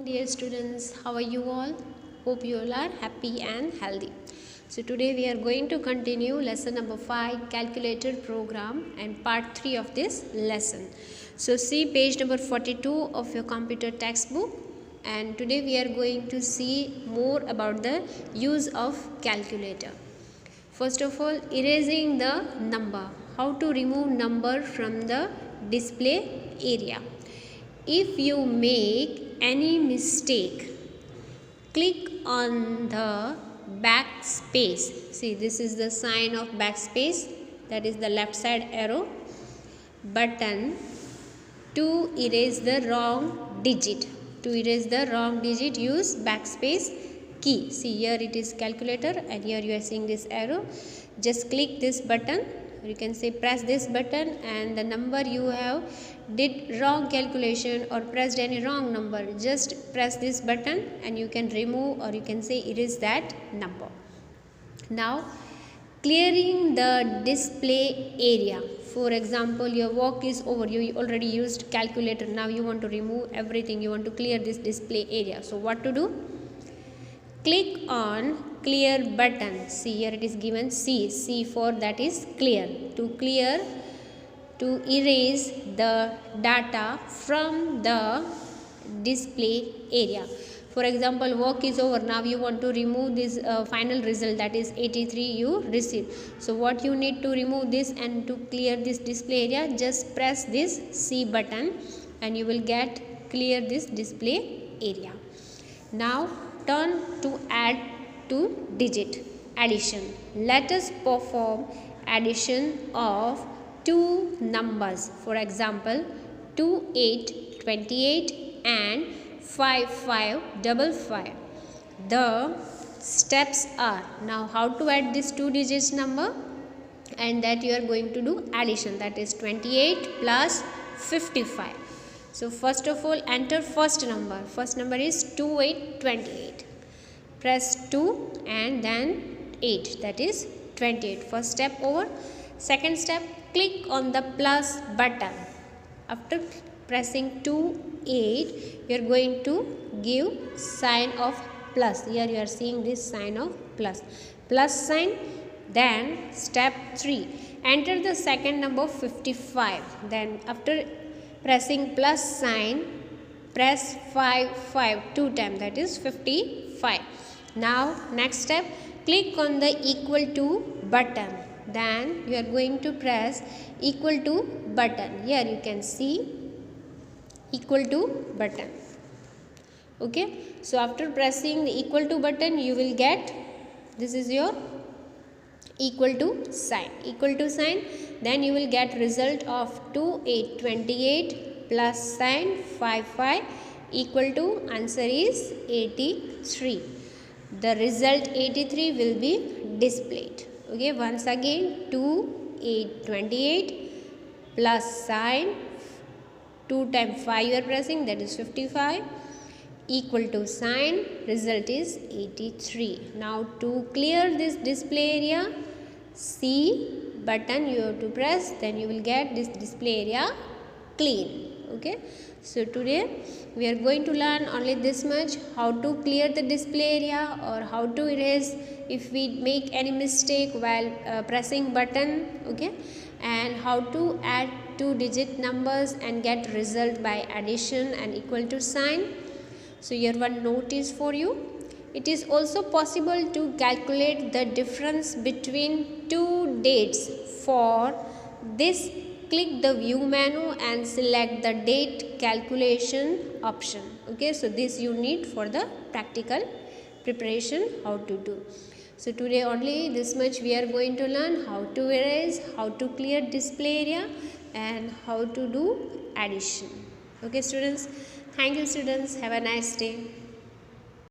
Dear students, how are you all? Hope you all are happy and healthy. So today we are going to continue lesson number 5, calculator program, and part 3 of this lesson. So see page number 42 of your computer textbook, and today we are going to see more about the use of calculator. First of all, erasing the number. How to remove number from the display area. If you make any mistake, click on the backspace. See, this is the sign of backspace, that is the left side arrow button, to erase the wrong digit. To erase the wrong digit, use backspace key. See, here it is calculator and here you are seeing this arrow. Just click this button, you can say press this button, and the number you have did wrong calculation or pressed any wrong number, just press this button and you can remove or you can say erase that number. Now clearing the display area. For example, your work is over, you already used calculator, now you want to remove everything, you want to clear this display area. So what to do? Click on clear button. See, here it is given C for that is clear. To erase the data from the display area. For example, work is over, now you want to remove this final result, that is 83 you received. So what you need to remove this and to clear this display area, just press this C button and you will get clear this display area. Now turn to add to digit addition. Let us perform addition of two numbers. For example, 2828 and 5555. The steps are, now how to add this two digits number, and that you are going to do addition, that is 28 plus 55. So first of all, enter first number. First number is 2828. Press 2 and then 8, that is 28. First step over. Second step, click on the plus button. After pressing 2, 8, you are going to give sign of plus. Here you are seeing this sign of plus. Plus sign. Then step 3, enter the second number 55. Then after pressing plus sign, press 5 two times, that is 55. Now next step, click on the equal to button. Then you are going to press equal to button. Here you can see equal to button. Okay, so after pressing the equal to button, you will get, this is your equal to sign. Then you will get result of 2828 plus sign 55 equal to answer is 83. The result 83 will be displayed. Okay, once again, 2828 plus sign 2 times 5 you are pressing, that is 55, equal to sign, result is 83. Now to clear this display area, C button you have to press, then you will get this display area clean. Okay, so today we are going to learn only this much, how to clear the display area or how to erase if we make any mistake while pressing button. Okay, and how to add two digit numbers and get result by addition and equal to sign. So here one note is for you. It is also possible to calculate the difference between two dates. For this, click the view menu and select the date calculation option. Okay, so this you need for the practical preparation, how to do. So today only this much we are going to learn, how to erase, how to clear display area, and how to do addition. Okay students, thank you students, have a nice day.